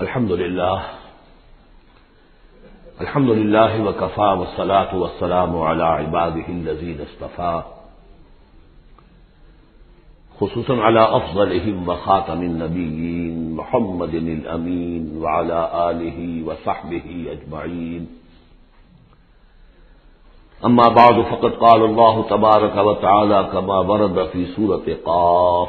الحمد لله وكفى والصلاة والسلام على عباده الذين اصطفى خصوصا على أفضلهم وخاتم النبيين محمد الأمين وعلى آله وصحبه أجمعين. أما بعد فقد قال الله تبارك وتعالى كما ورد في سورة قاف: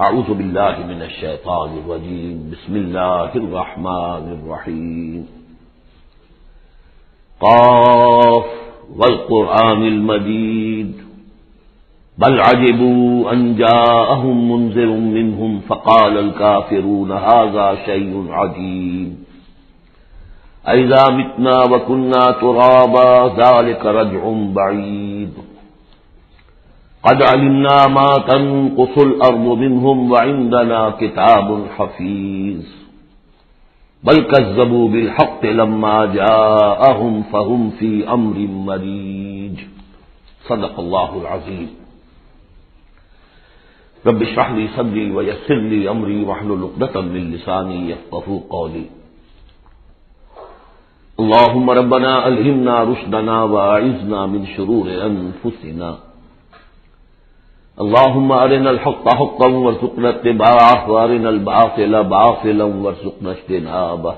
اعوذ باللہ من الشیطان الرجیم بسم اللہ الرحمن الرحیم. قاف والقرآن المجید بل عجبوا ان جاءهم منذر منهم فقال الكافرون هذا شيء عجيب أإذا متنا وكنا ترابا ذلك رجع بعيد قد علمنا ما تنقص الأرض منهم وعندنا كتاب حفيظ بل كذبوا بالحق لما جاءهم فهم في أمر مريج. صدق الله العظيم. رب اشرح لي صدري ويسر لي أمري واحلل عقدة من لساني يفقهوا قولي. اللهم ربنا ألهمنا رشدنا وأعذنا من شرور أنفسنا. اللهم أرنا الحق حقا وارزقنا اتباعه وأرنا الباطل باطلا وارزقنا اجتنابه.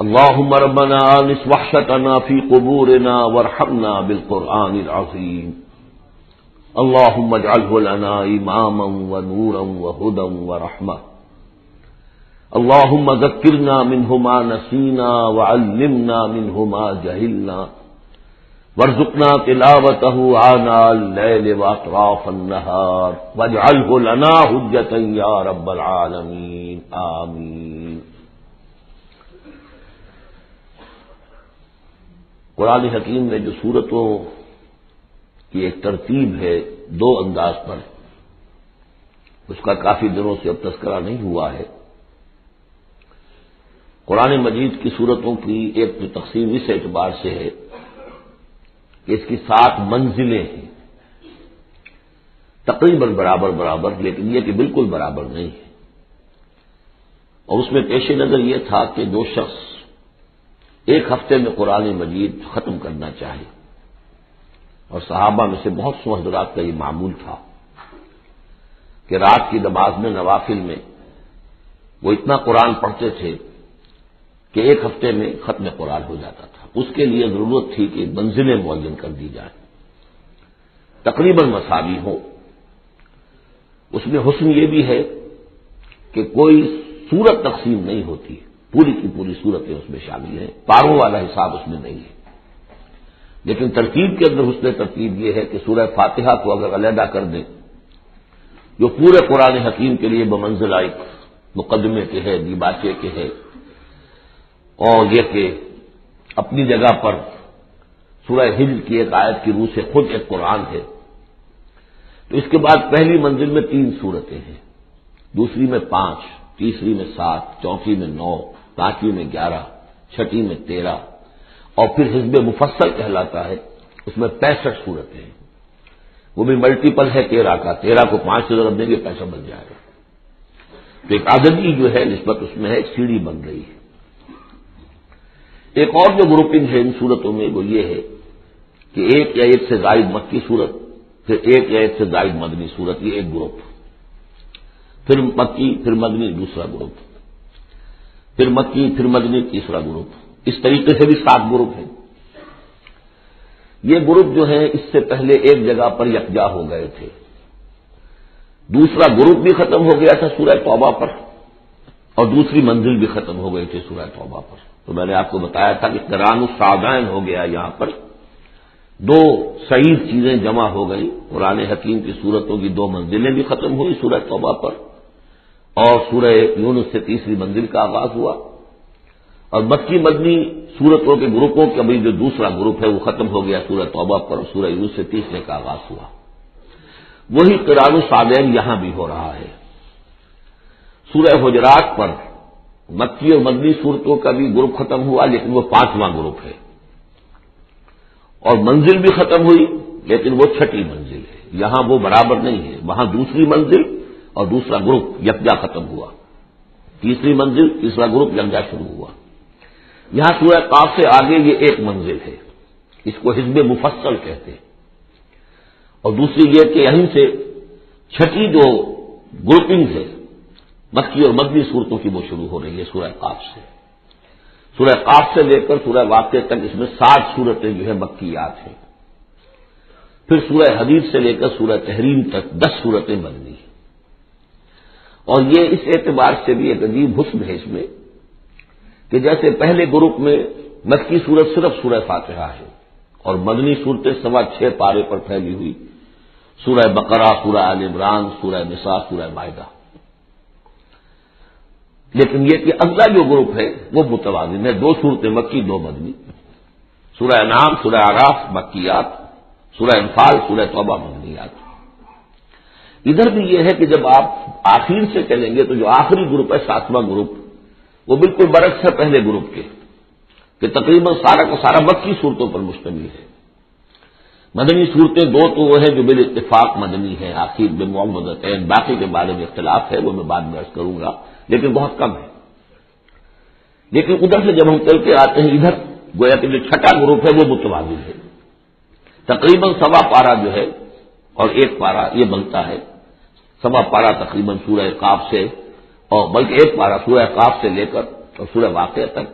اللهم ربنا آنس وحشتنا في قبورنا وارحمنا بالقرآن العظيم. اللهم اجعله لنا إماما ونورا وهدى ورحمة. اللهم ذكرنا منه ما نسينا وعلمنا منه ما جهلنا وارزقنا تلاوته آناء الليل وأطراف النهار واجعله لنا حجة يا رب العالمين آمين. قرآن حکیم میں جو سورتوں کی ایک ترتیب ہے دو انداز پر، اس کا کافی دنوں سے اب تذکرہ نہیں ہوا ہے. قرآن مجید کی سورتوں کی ایک جو تقسیم اس اعتبار سے ہے کہ اس کی 7 منزلیں ہیں، تقریباً برابر، لیکن یہ کہ بالکل برابر نہیں ہے. اور اس میں پیش نظر یہ تھا کہ جو شخص ایک ہفتے میں قرآن مجید ختم کرنا چاہے، اور صحابہ میں سے بہت سے حضرات کا یہ معمول تھا کہ رات کی نماز میں نوافل میں وہ اتنا قرآن پڑھتے تھے کہ ایک ہفتے میں ختم قرآن ہو جاتا تھا. اس کے لیے ضرورت تھی کہ منزلیں معین کر دی جائیں، تقریباً مساوی ہو. اس میں حسن یہ بھی ہے کہ کوئی سورت تقسیم نہیں ہوتی، پوری کی پوری صورتیں اس میں شامل ہیں، پاروں والا حساب اس میں نہیں ہے. لیکن ترتیب کے اندر حسن ترتیب یہ ہے کہ سورہ فاتحہ کو اگر علیحدہ کر دیں جو پورے قرآن حکیم کے لیے بمنزلہ ایک مقدمے کے ہے، دیباچے کے ہے، اور یہ کہ اپنی جگہ پر سورہ ہجر کی ایک آیت کی روح سے خود ایک قرآن ہے، تو اس کے بعد پہلی منزل میں 3 سورتیں ہیں، دوسری میں 5، تیسری میں 7، چوتھی میں 9، پانچویں میں 11، چھٹی میں 13، اور پھر حزب مفصل کہلاتا ہے، اس میں 65 سورتیں ہیں. وہ بھی ملٹیپل ہے 13 کا، 13 کو 5 سے ضرب دیں گے 65 بن جائے گا. تو ایک عددی جو ہے نسبت اس میں ہے، ایک سیڑھی بن رہی ہے. ایک اور جو گروپنگ ہے ان صورتوں میں وہ یہ ہے کہ ایک یا ایک سے زائد مکی صورت، پھر ایک یا ایک سے زائد مدنی صورت، یہ ایک گروپ، پھر مکی پھر مدنی دوسرا گروپ، پھر مکی پھر مدنی تیسرا گروپ. اس طریقے سے بھی 7 گروپ ہیں. یہ گروپ جو ہیں اس سے پہلے ایک جگہ پر یکجا ہو گئے تھے. دوسرا گروپ بھی ختم ہو گیا تھا سورہ توبہ پر، اور دوسری منزل بھی ختم ہو گئی تھی سورہ توبہ پر. تو میں نے آپ کو بتایا تھا کہ قرآن الصعدین ہو گیا، یہاں پر 2 صحیح چیزیں جمع ہو گئی. قرآن حکیم کی صورتوں کی 2 منزلیں بھی ختم ہوئی سورہ توبہ پر، اور سورہ یونس سے تیسری منزل کا آغاز ہوا. اور مکی مدنی صورتوں کے گروپوں کا بھی جو دوسرا گروپ ہے وہ ختم ہو گیا سورہ توبہ پر، اور سورہ یونس سے تیسرے کا آغاز ہوا. وہی قرآن الصعدین یہاں بھی ہو رہا ہے. سورہ حجرات پر مکی اور مدنی صورتوں کا بھی گروپ ختم ہوا، لیکن وہ 5واں گروپ ہے، اور منزل بھی ختم ہوئی لیکن وہ 6ٹھی منزل ہے. یہاں وہ برابر نہیں ہے، وہاں دوسری منزل اور دوسرا گروپ یکجا ختم ہوا، تیسری منزل تیسرا گروپ یکجا شروع ہوا۔ یہاں سورہ قاف سے آگے یہ ایک منزل ہے، اس کو حزب مفصل کہتے ہیں، اور دوسری یہ کہ یہیں سے چھٹی جو گروپنگ ہے مکی اور مدنی صورتوں کی وہ شروع ہو رہی ہے سورہ قاف سے۔ سورہ قاف سے لے کر سورہ واقعہ تک اس میں 60 صورتیں جو ہے مکیات ہیں، پھر سورہ حدید سے لے کر سورہ تحریم تک 10 صورتیں مدنی ہیں۔ اور یہ اس اعتبار سے بھی ایک عجیب حسن ہے اس میں کہ جیسے پہلے گروپ میں مکی صورت صرف سورہ فاتحہ ہے اور مدنی صورتیں 6.25 پارے پر پھیلی ہوئی، سورہ بقرہ، سورہ آل عمران، سورہ نساء، سورہ مائدہ۔ لیکن یہ کہ اگلا جو گروپ ہے وہ متوازن ہے، 2 صورتیں مکی 2 مدنی، سورہ انعام، سورہ اعراف مکیات، سورہ انفال، سورہ توبہ مدنیات۔ ادھر بھی یہ ہے کہ جب آپ آخر سے چلیں گے تو جو آخری گروپ ہے 7واں گروپ وہ بالکل برعکس ہے پہلے گروپ کے، کہ تقریباً سارا کا سارا مکی صورتوں پر مشتمل ہے۔ مدنی صورتیں 2 تو وہ ہیں جو بالاتفاق مدنی ہیں، آخر بمعوذتین، باقی کے بارے میں اختلاف ہے، وہ میں بعد میں عرض کروں گا، لیکن بہت کم ہے۔ لیکن ادھر سے جب ہم چل کے آتے ہیں ادھر گویا کہ جو چھٹا گروپ ہے وہ متوازن ہے، تقریباً 1.25 پارہ جو ہے اور 1 پارہ یہ بنتا ہے، 1.25 پارہ تقریباً سورہ قاف سے، اور بلکہ 1 پارہ سورہ قاف سے لے کر اور سورہ واقعہ تک،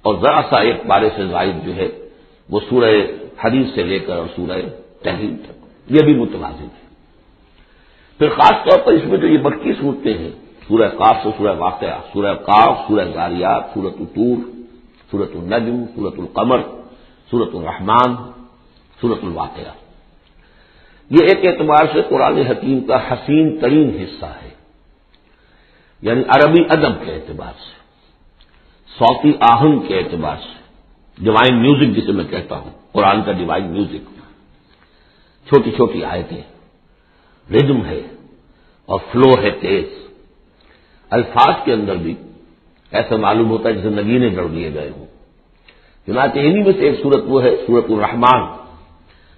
اور ذرا سا 1 پارے سے زائد جو ہے وہ سورہ حدیث سے لے کر اور سورہ تحریم تک، یہ بھی متوازن ہے۔ پھر خاص طور پر اس میں جو یہ مکی صورتیں ہیں، سورہ قاف سے سورہ واقعہ، سورہ قاف، سورہ ذاریات، سورۃ الطور، سورۃ النجم، سورۃ القمر، سورۃ الرحمن، سورۃ الواقعہ، یہ ایک اعتبار سے قرآن حکیم کا حسین ترین حصہ ہے، یعنی عربی ادب کے اعتبار سے، صوتی آہنگ کے اعتبار سے، ڈیوائن میوزک جسے میں کہتا ہوں، قرآن کا ڈیوائن میوزک، چھوٹی چھوٹی آیتیں، ردم ہے اور فلو ہے تیز، الفاظ کے اندر بھی ایسا معلوم ہوتا ہے جیسے نگینے جڑ دیے گئے ہوں۔ چنانچہ انہی میں سے ایک صورت وہ ہے سورۃ الرحمن،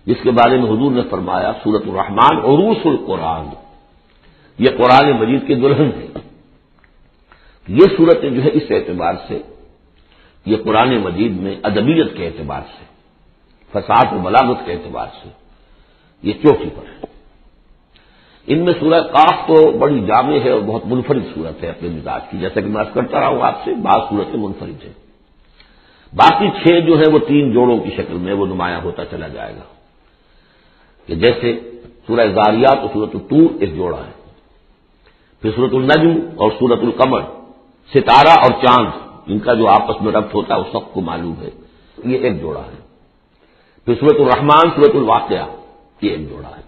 جس کے بارے میں حضور نے فرمایا سورۃ الرحمن عروس القرآن، یہ قرآن مجید کی دلہن ہے۔ یہ صورتیں جو ہے اس اعتبار سے یہ قرآن مجید میں ادبیت کے اعتبار سے، فصاحت و بلاغت کے اعتبار سے یہ چوٹی پر ہے۔ ان میں سورہ قاف تو بڑی جامع ہے اور بہت منفرد صورت ہے اپنے مزاج کی، جیسا کہ میں عرض کرتا رہا ہوں آپ سے، بعض صورتیں منفرد ہیں، باقی 6 جو ہے وہ 3 جوڑوں کی شکل میں وہ نمایاں ہوتا چلا جائے گا، کہ جیسے سورہ ذاریات اور سورۃ الطور ایک جوڑا ہے، پھر سورۃ النجم اور سورۃ القمر، ستارہ اور چاند، ان کا جو آپس میں ربط ہوتا ہے وہ سب کو معلوم ہے، یہ ایک جوڑا ہے، پھر سورۃ الرحمن، سورۃ الواقعہ، یہ ایک جوڑا ہے۔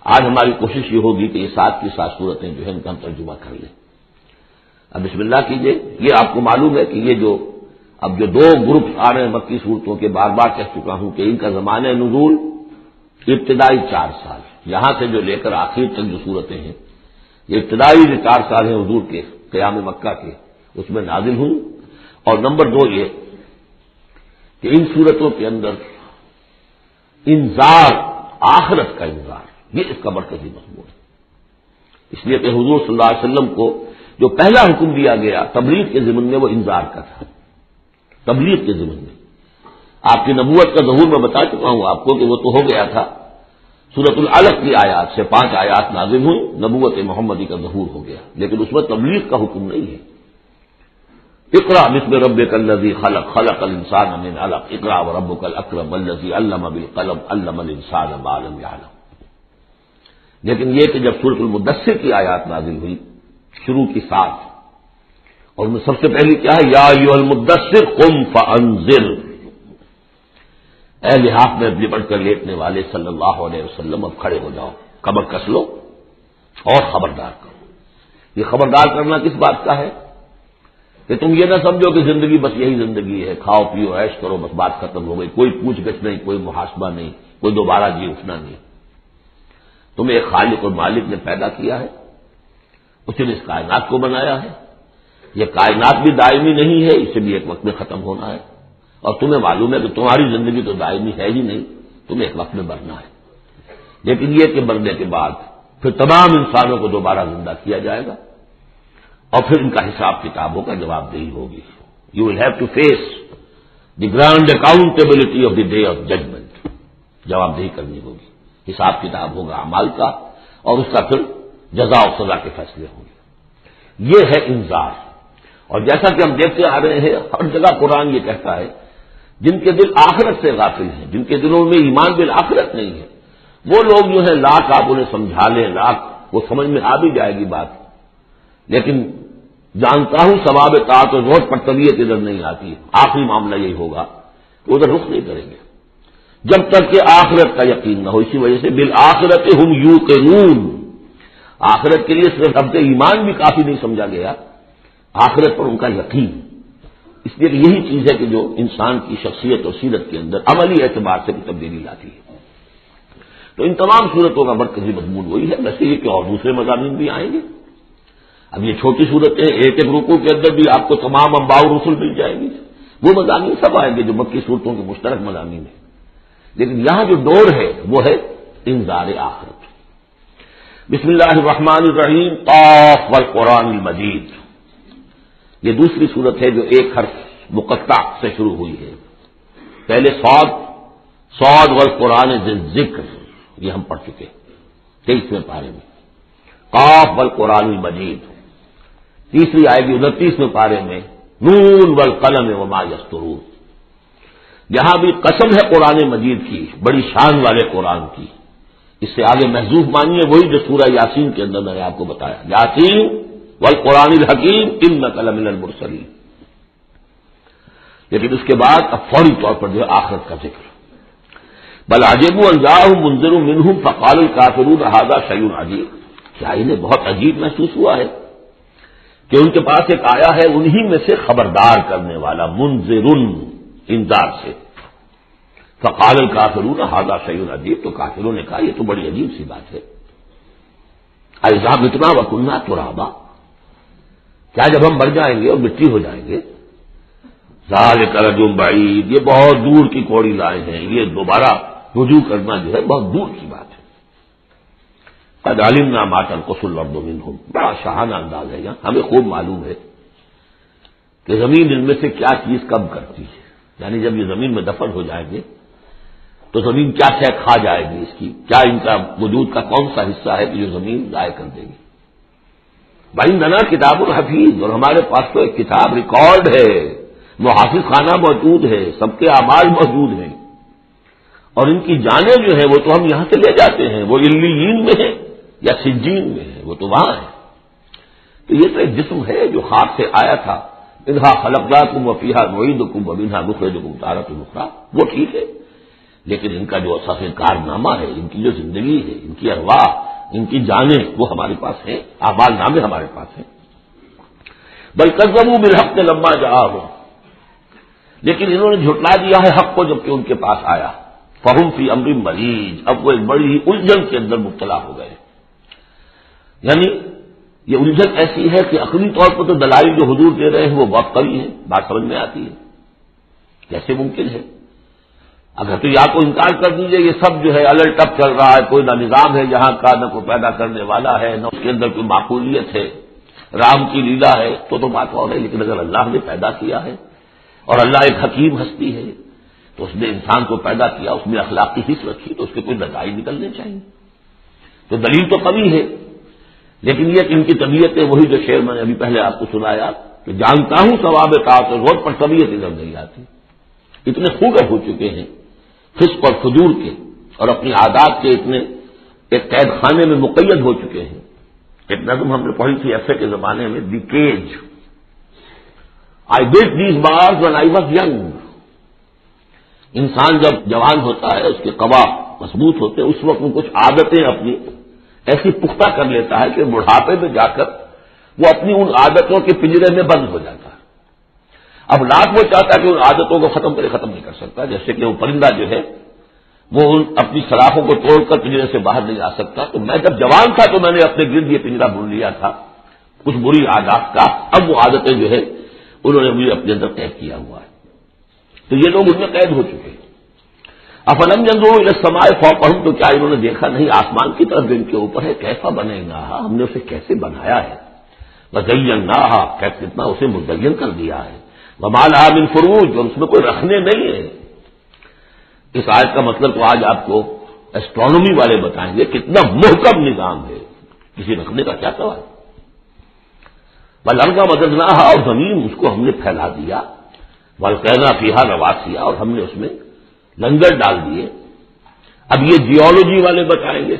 آج ہماری کوشش یہ ہوگی کہ یہ 7 کی 7 صورتیں جو ہے ان کا ہم ترجمہ کر لیں۔ اب بسم اللہ کیجئے۔ یہ آپ کو معلوم ہے کہ یہ جو اب جو 2 گروپ آ رہے ہیں مکی صورتوں کے، بار بار کہہ چکا ہوں کہ ان کا زمانہ نزول ابتدائی 4 سال، یہاں سے جو لے کر آخر تک جو صورتیں ہیں یہ ابتدائی جو 4 سال ہیں حضور کے قیام مکہ کے، اس میں نازل ہوں۔ اور نمبر 2 یہ کہ ان صورتوں کے اندر انذار، آخرت کا انذار، یہ اس کا مرکزی مضمون ہے، اس لیے کہ حضور صلی اللہ علیہ وسلم کو جو پہلا حکم دیا گیا تبلیغ کے ضمن میں وہ انذار کا تھا، تبلیغ کے ضمن میں۔ آپ کی نبوت کا ظہور میں بتا چکا ہوں آپ کو کہ وہ تو ہو گیا تھا، سورۃ العلق کی آیات سے 5 آیات نازل ہوئی، نبوت محمدی کا ظہور ہو گیا، لیکن اس میں تبلیغ کا حکم نہیں ہے۔ اقرأ بسم ربک الذی خلق، خلق الانسان من علق، اقرأ وربک الاکرم الذی علم بالقلم، علم الانسان ما لم یعلم۔ لیکن یہ کہ جب سورۃ المدثر کی آیات نازل ہوئی شروع کی 7، اور ان میں سب سے پہلی کیا ہے، یا ایھا المدثر قم فانذر، اے لحاف میں لپٹ کر لیٹنے والے صلی اللہ علیہ وسلم اب کھڑے ہو جاؤ، کمر کس لو اور خبردار کرو۔ یہ خبردار کرنا کس بات کا ہے کہ تم یہ نہ سمجھو کہ زندگی بس یہی زندگی ہے، کھاؤ پیو عیش کرو بس بات ختم ہو گئی، کوئی پوچھ گچھ نہیں، کوئی محاسبہ نہیں، کوئی دوبارہ جی اٹھنا نہیں۔ تمہیں ایک خالق اور مالک نے پیدا کیا ہے، اس نے اس کائنات کو بنایا ہے، یہ کائنات بھی دائمی نہیں ہے، اسے بھی ایک وقت میں ختم ہونا ہے، اور تمہیں معلوم ہے کہ تمہاری زندگی تو دائمی ہے ہی نہیں، تمہیں ایک وقت میں مرنا ہے۔ لیکن یہ کہ مرنے کے بعد پھر تمام انسانوں کو دوبارہ زندہ کیا جائے گا اور پھر ان کا حساب کتاب ہوگا، جواب دہی ہوگی. You will have to face the grand accountability of the day of judgement. جواب دہی کرنی ہوگی، حساب کتاب ہوگا اعمال کا اور اس کا پھر جزا و سزا کے فیصلے ہوں گے. یہ ہے انذار. اور جیسا کہ ہم دیکھتے آ رہے ہیں ہر جگہ قرآن یہ کہتا ہے جن کے دل آخرت سے غافل ہیں، جن کے دلوں میں ایمان بالآخرت نہیں ہے، وہ لوگ جو ہے لاکھ آپ انہیں سمجھا لیں، لاکھ وہ سمجھ میں آ بھی جائے گی بات، لیکن جانتا ہوں ثواب طاعت و زہد پر طبیعت ادھر نہیں آتی. آخری معاملہ یہی ہوگا کہ ادھر رخ نہیں کریں گے جب تک کہ آخرت کا یقین نہ ہو. اسی وجہ سے بالآخرت ہم یوقنون، آخرت کے لیے صرف اب ایمان بھی کافی نہیں سمجھا گیا، آخرت پر ان کا یقین. اس لیے کہ یہی چیز ہے کہ جو انسان کی شخصیت اور سیرت کے اندر عملی اعتبار سے بھی تبدیلی لاتی ہے. تو ان تمام صورتوں کا مرکزی مضمون وہی ہے. ویسے یہ کہ اور دوسرے مضامین بھی آئیں گے. اب یہ چھوٹی صورتیں ایک ایک رکوع کے اندر بھی آپ کو تمام انباء و رسل مل جائیں گی، وہ مضامین سب آئیں گے جو مکی صورتوں کے مشترک مضامین ہیں. لیکن یہاں جو ڈور ہے وہ ہے انذار آخرت. بسم اللہ الرحمن الرحیم. قاف والقرآن المجید. یہ دوسری صورت ہے جو ایک حرف مقطع سے شروع ہوئی ہے. پہلے صاد والقرآن ذی الذکر، یہ ہم پڑھ چکے 23ویں پارے میں. قاف والقرآن المجید تیسری آئے گی 29ویں پارے میں. نون والقلم وما یسطرون. یہاں بھی قسم ہے قرآن مجید کی، بڑی شان والے قرآن کی. اس سے آگے محذوف مانیے وہی جو سورہ یاسین کے اندر میں نے آپ کو بتایا، یاسین والقرآن الحکیم انک لمن المرسلین. لیکن اس کے بعد اب فوری طور پر جو ہے آخرت کا ذکر. بل عجبوا ان جاءهم منذر منهم فقال الكافرون هذا شيء عجیب. کیا انہیں بہت عجیب محسوس ہوا ہے کہ ان کے پاس ایک آیا ہے انہی میں سے خبردار کرنے والا، منذرن انذار سے. فقال الکافرون هذا شیء عجیب. تو کافروں نے کہا یہ تو بڑی عجیب سی بات ہے. اذا متنا وکنا ترابا، کیا جب ہم مر جائیں گے اور مٹی ہو جائیں گے؟ ذالک رجل بعید، یہ بہت دور کی کوڑی لائے ہیں، یہ دوبارہ رجوع کرنا جو ہے بہت دور کی بات ہے. قد علمنا ما تنقص الارض منهم. بڑا شاہانہ انداز ہے یہاں. ہمیں خوب معلوم ہے کہ زمین ان میں سے کیا چیز کب کرتی ہے. یعنی جب یہ زمین میں دفن ہو جائیں گے تو زمین کیا شے کھا جائے گی، اس کی کیا ان کا وجود کا کون سا حصہ ہے کہ جو زمین ضائع کر دے گی. وعندنا کتاب الحفیظ، اور ہمارے پاس تو ایک کتاب ریکارڈ ہے، وہ حافظ خانہ موجود ہے، سب کے اعمال موجود ہیں، اور ان کی جانیں جو ہے وہ تو ہم یہاں سے لے جاتے ہیں. وہ علیین میں ہے یا سجین میں ہے، وہ تو وہاں ہے. تو یہ تو ایک جسم ہے جو خاک سے آیا تھا. منھا خلقناکم وفیھا نعیدکم ومنھا نخرجکم تارۃ اخری. وہ ٹھیک ہے، لیکن ان کا جو اساس کارنامہ ہے، ان کی جو زندگی ہے، ان کی ارواح، ان کی جانیں وہ ہمارے پاس ہیں، اعمال نامے ہمارے پاس ہیں. بل کذبوا بالحق لما جاءهم، لیکن انہوں نے جھٹلا دیا ہے حق کو جبکہ ان کے پاس آیا. فہم فی امر مریج، اب وہ ایک بڑی الجھن کے اندر مبتلا ہو گئے. یعنی یہ الجھن ایسی ہے کہ عقلی طور پر تو دلائل جو حضور دے رہے ہیں وہ بہت قوی ہیں، بات سمجھ میں آتی ہے. کیسے ممکن ہے؟ اگر تو یا تو انکار کر دیجئے یہ سب جو ہے الٹ ٹپ چل رہا ہے، کوئی نہ نظام ہے یہاں کا، نہ کوئی پیدا کرنے والا ہے، نہ اس کے اندر کوئی معقولیت ہے، رام کی لیلا ہے، تو بات اور ہے. لیکن اگر اللہ نے پیدا کیا ہے اور اللہ ایک حکیم ہستی ہے تو اس نے انسان کو پیدا کیا، اس میں اخلاق کی حص رکھی، تو اس کے کوئی نتائج نکلنے چاہیے. تو دلیل تو قوی ہے، لیکن یہ کہ ان کی طبیعت ہے وہی جو شعر میں نے ابھی پہلے آپ کو سنایا کہ جانتا ہوں ثواب طاعت و زہد پر طبیعت ادھر نہیں آتی. اتنے خوگر ہو چکے ہیں فسق اور فجور کے، اور اپنی عادات کے اتنے ایک قید خانے میں مقید ہو چکے ہیں. ایک نظم ہم نے پڑھی تھی ایسے کے زمانے میں، the cage. I built these bars when I was young. انسان جب جوان ہوتا ہے اس کے قوا مضبوط ہوتے ہیں، اس وقت وہ کچھ عادتیں اپنی ایسی پختہ کر لیتا ہے کہ بڑھاپے میں جا کر وہ اپنی ان عادتوں کے پنجرے میں بند ہو جاتا ہے. اب رات وہ چاہتا ہے کہ ان عادتوں کو ختم نہیں کر سکتا. جیسے کہ وہ پرندہ جو ہے وہ اپنی سلاخوں کو توڑ کر پنجرے سے باہر نہیں آ سکتا. تو میں جب جوان تھا تو میں نے اپنے گرد یہ پنجرا بن لیا تھا کچھ بری عادات کا. اب وہ عادتیں جو ہے انہوں نے مجھے اپنے اندر قید کیا ہوا ہے. تو یہ لوگ ان میں قید ہو چکے ہیں. افلم ينظروا الى السماء فوقهم، تو کیا انہوں نے دیکھا نہیں آسمان کی طرف جو ان کے اوپر ہے، کیف بنیناھا، ہم نے اسے کیسے بنایا ہے، وزیناھا، کتنا اسے مزین کر دیا ہے، وما لھا من فروج، اور اس میں کوئی رکھنے نہیں ہے۔ اس آیت کا مطلب تو آج آپ کو ایسٹرونومی والے بتائیں گے کتنا محکم نظام ہے، کسی رکھنے کا کیا سوال۔ والارض مددناھا، اور زمین اس کو ہم نے پھیلا دیا، والقینا فیھا رواسیا، اور ہم نے اس میں لنگر ڈال دیے۔ اب یہ جیولوجی والے بتائیں گے،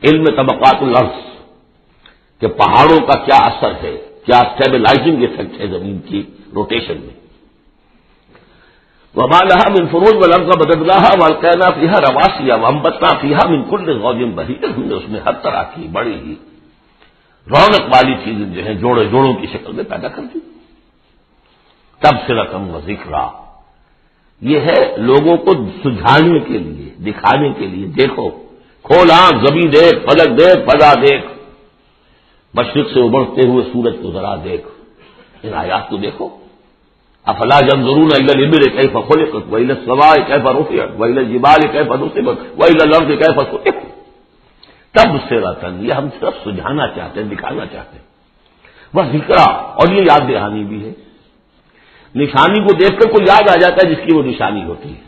علم طبقات الارض، کہ پہاڑوں کا کیا اثر ہے، کیا اسٹیبلائزنگ افیکٹ ہے زمین کی روٹیشن میں۔ وما لها من فروج والارض مددناھا والقینا فیھا رواسیا وانبتنا فیھا من کل زوج بہیج، ہم نے اس میں ہر طرح کی بڑی ہی رونق والی چیزیں جو ہیں جوڑے جوڑوں کی شکل میں پیدا کر دی۔ تبصرۃ و ذکریٰ، یہ ہے لوگوں کو سجھانے کے لیے، دکھانے کے لیے، دیکھو کھول آنکھ، زمین دیکھ، فلک دیکھ، فضا دیکھ، مشرق سے ابھرتے ہوئے سورج کو ذرا دیکھ، ان آیات کو دیکھو۔ افلا ينظرون الى الابل كيف خلقت والى السماء كيف رفعت والى الجبال كيف نصبت والى الارض كيف سطحت۔ تبصرۃ، یہ ہم صرف سجھانا چاہتے ہیں، دکھانا چاہتے ہیں، وہ ذکریٰ، اور یہ یاد دہانی بھی ہے۔ نشانی کو دیکھ کر کوئی یاد آ جاتا ہے جس کی وہ نشانی ہوتی ہے،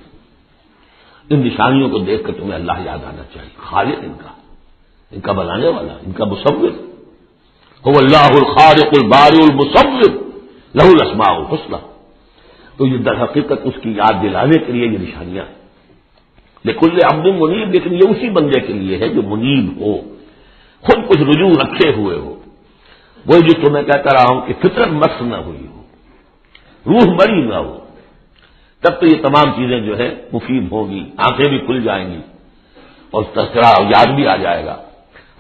ان نشانیوں کو دیکھ کر تمہیں اللہ یاد آنا چاہیے، خالق ان کا بنانے والا، ان کا مصور، هو اللہ الخالق البارئ المصور لہ الاسماء الحسنی۔ تو یہ در حقیقت اس کی یاد دلانے کے لیے یہ نشانیاں ہیں۔ لکل عبد منیب، لیکن یہ اسی بندے کے لیے ہے جو منیب ہو، خود کچھ رجوع رکھے ہوئے ہو، وہی جو تمہیں کہتا رہا ہوں کہ فطرت مس نہ ہوئی ہو، روح مری نہ ہو، تب تو یہ تمام چیزیں جو ہے مفید ہوں گی، آنکھیں بھی کھل جائیں گی اور تذکرہ یاد بھی آ جائے گا۔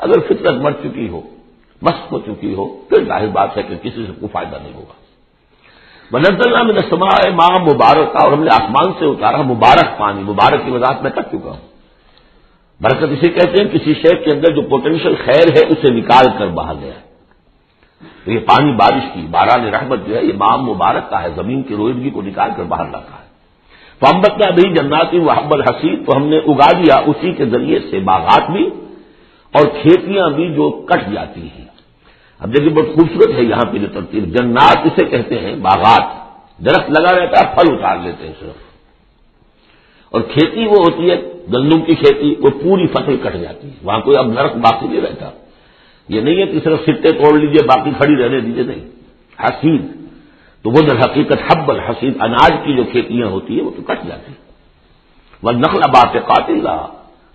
اگر فطرت مر چکی ہو، مست ہو چکی ہو، پھر ظاہر بات ہے کہ کسی سے کوئی فائدہ نہیں ہوگا۔ وَنَزَّلْنَا مِنَ السَّمَاءِ مَاءً مُبَارَكًا، اور ہم نے آسمان سے اتارا مبارک پانی، مبارک کی وضاحت میں کر چکا ہوں۔ برکت اسے کہتے ہیں کسی شے کے اندر جو پوٹینشیل خیر ہے اسے نکال کر بہا گیا ہے۔ تو یہ پانی بارش کی، باران رحمت جو ہے یہ ماء مبارک کا ہے، زمین کی روئیدگی کو نکال کر باہر رکھا ہے۔ فَأَنبَتْنَا بِهِ جَنَّاتٍ وَحَبَّ الْحَصِيدِ، تو ہم نے اگا دیا اسی کے ذریعے سے باغات بھی اور کھیتیاں بھی جو کٹ جاتی ہیں۔ اب دیکھیے بہت خوبصورت ہے یہاں پہ جو ترتیب، جنات اسے کہتے ہیں باغات، درخت لگا رہتا ہے، پھل اتار لیتے ہیں صرف، اور کھیتی وہ ہوتی ہے گندم کی کھیتی، وہ پوری فصل کٹ جاتی ہے، وہاں کوئی اب درخت باقی نہیں رہتا۔ یہ نہیں ہے کہ صرف سٹے توڑ لیجئے باقی کھڑی رہنے دیجئے، نہیں، حصید، تو وہ در حقیقت حب الحصید، اناج کی جو کھیتیاں ہوتی ہیں وہ تو کٹ جاتی ہیں۔ والنخل باسقات لها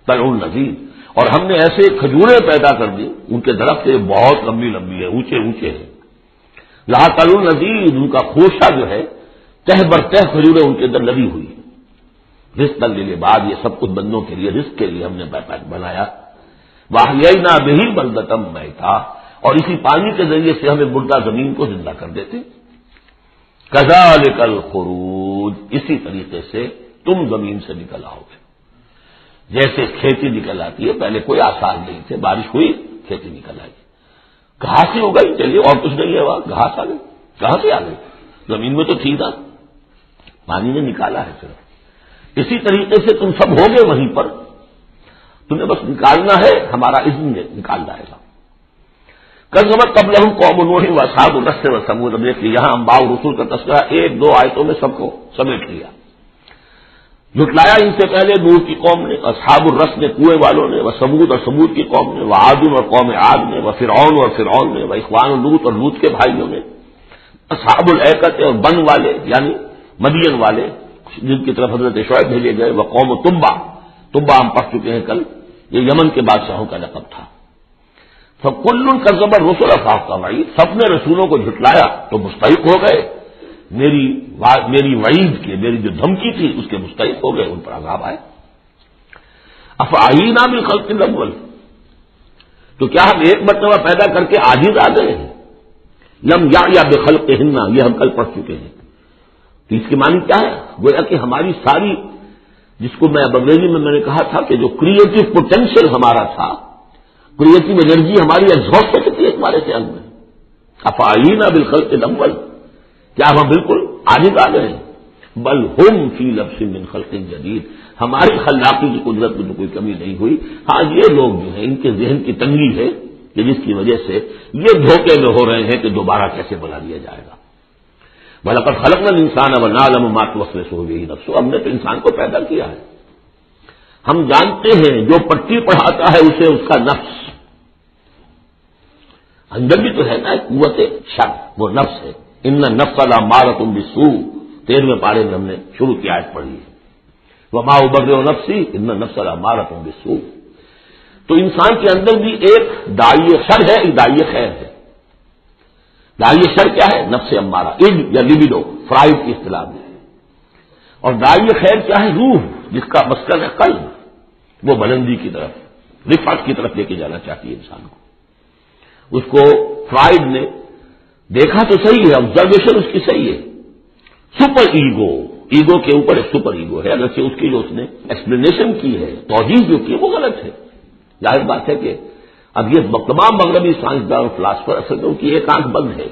طلع نضید، اور ہم نے ایسے کھجوریں پیدا کر دی، ان کے درخت بہت لمبی لمبی ہے، اونچے اونچے ہیں، لها طلع نضید، ان کا خوشہ جو ہے تہ بر تہ کھجوریں ان کے اندر لگی ہوئی، رزق للعباد، یہ سب کچھ بندوں کے لیے، رزق کے لیے ہم نے بنایا۔ وَأَحْيَيْنَا بِهِ بَلْدَةً مَيْتًا، اور اسی پانی کے ذریعے سے ہمیں مردہ زمین کو زندہ کر دیتے۔ كَذَلِكَ الْخُرُوجُ، اسی طریقے سے تم زمین سے نکل آؤ گے، جیسے کھیتی نکل آتی ہے، پہلے کوئی آثار نہیں تھے، بارش ہوئی کھیتی نکل آئی، گھاس ہی ہو گئی، چلیے اور کچھ نہیں ہے، وہاں گھاس آ گئی، کہاں سے آ گئی؟ زمین میں تو تھی نا، پانی نے نکالا ہے صرف۔ اسی طریقے سے تم سب ہوگے وہیں پر، تمہیں بس نکالنا ہے، ہمارا اذن نکال جائے گا۔ کذبت قبلہم قوم نوح واصحاب الرس وثمود، دیکھیے یہاں انباء رسول کا تذکرہ ایک دو آیتوں میں سب کو سمیٹ لیا۔ جھٹلایا ان سے پہلے نوح کی قوم نے، اصحاب الرس نے کنویں والوں نے، وثمود اور ثمود کی قوم نے، وعاد اور قوم عاد نے، وفرعون اور فرعون نے، واخوان لوط اور لوط کے بھائیوں نے، اصحاب الایکۃ اور بن والے یعنی مدین والے جن کی طرف حضرت شعیب بھیجے گئے، وقوم تبع، تبع ہم پڑھ چکے ہیں کل، یہ یمن کے بادشاہوں کا لقب تھا۔ فَكُلٌّ كَذَّبَ الرُّسُلَ فَحَقَّ وَعِيدِ، سب نے رسولوں کو جھٹلایا تو مستحق ہو گئے میری وعید کے، میری جو دھمکی تھی اس کے مستحق ہو گئے، ان پر عذاب آئے۔ أَفَعَيِينَا بِالْخَلْقِ الْأَوَّلِ، تو کیا ہم ایک مرتبہ پیدا کر کے عاجز آ گئے ہیں؟ لم یعیا بخلقہن، یہ ہم کل پڑھ چکے ہیں۔ تو اس کی معنی کیا ہے؟ گویا کہ ہماری ساری، جس کو میں اب انگریزی میں نے کہا تھا کہ جو کریٹو پوٹینشیل ہمارا تھا، کریٹو انرجی ہماری ایگزاسٹ ہو چکی ہے تمہارے خیال میں۔ افعینا بالخلق الاول، کیا ہم بالکل عاجز آ گئے ہیں؟ بل ہم فی لبس من خلق جدید، ہماری خلاقی کی قدرت میں تو کوئی کمی نہیں ہوئی. ہاں یہ لوگ جو ہیں ان کے ذہن کی تنگی ہے کہ جس کی وجہ سے یہ دھوکے میں ہو رہے ہیں کہ دوبارہ کیسے بنا لیا جائے گا. وَلَقَدْ خَلَقْنَا الْإِنسَانَ وَنَعْلَمُ مَا تُوَسْوِسُ بِهِ نَفْسُهُ. ہم نے تو انسان کو پیدا کیا ہے, ہم جانتے ہیں جو پٹی پڑھاتا ہے اسے اس کا نفس اندر بھی تو ہے نا قوت شر, وہ نفس ہے. ان النفس لامارۃ بالسوء 13ویں پارے میں ہم نے شروع کی آیت پڑھی ہے. وما ابرئ نفسی ان النفس لامارۃ بالسوء. تو انسان کے اندر بھی ایک داعی شر ہے, ایک داعی خیر ہے. داعی شر کیا ہے؟ نفس امارہ, یا لیبیڈو فرائڈ کی اصطلاح میں. اور داعی خیر کیا ہے؟ روح, جس کا مسکن ہے قلب, وہ بلندی کی طرف, رفعت کی طرف لے کے جانا چاہتی ہے انسان کو. اس کو فرائڈ نے دیکھا تو صحیح ہے, آبزرویشن اس کی صحیح ہے. سپر ایگو, ایگو کے اوپر ایک سپر ایگو ہے, اگرچہ اس کی جو اس نے ایکسپلینیشن کی ہے, توضیح جو کی ہے وہ غلط ہے. ظاہر بات ہے کہ اب یہ تمام مغربی سائنسدان اور فلاسفر اصل میں ان کی ایک آنکھ بند ہے.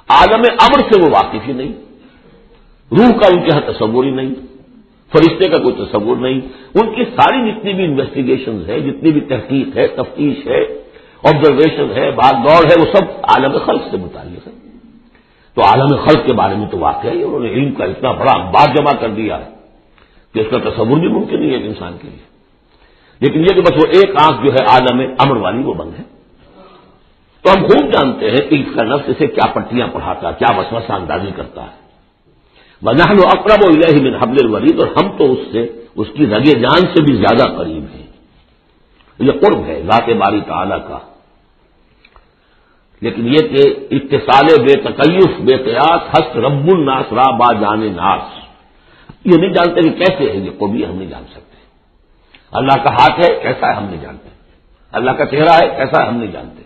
عالم امر سے وہ واقف ہی نہیں, روح کا ان کے یہاں تصور ہی نہیں, فرشتے کا کوئی تصور نہیں. ان کی ساری جتنی بھی انویسٹیگیشنز ہے, جتنی بھی تحقیق ہے, تفتیش ہے, آبزرویشن ہے, بھاگ دوڑ ہے, وہ سب عالم خلق سے متعلق ہے. تو عالم خلق کے بارے میں تو واقعہ ہی انہوں نے علم کا اتنا بڑا انبار جمع کر دیا ہے کہ اس کا تصور بھی ممکن نہیں ہے ایک انسان کے لیے. لیکن یہ کہ بس وہ ایک آنکھ جو ہے عالم امر والی وہ بند ہے. تو ہم خوب جانتے ہیں کہ اس کا نفس اسے کیا پٹیاں پڑھاتا ہے, کیا وسوسہ اندازی کرتا ہے. وَنَحْنُ أَقْرَبُ إِلَيْهِ مِنْ حَبْلِ الْوَرِيدِ, اور ہم تو اس سے اس کی رگ جان سے بھی زیادہ قریب ہیں. یہ قرب ہے ذات باری تعالی کا. لیکن یہ کہ اتصال بے تکیف بے قیاس ہست رب الناس را با جان ناس, یہ نہیں جانتے کہ کیسے ہے, یہ کو بھی ہم نہیں جان سکتے. اللہ کا ہاتھ ہے کیسا ہے ہم نہیں جانتے, اللہ کا چہرہ ہے کیسا ہے ہم نہیں جانتے.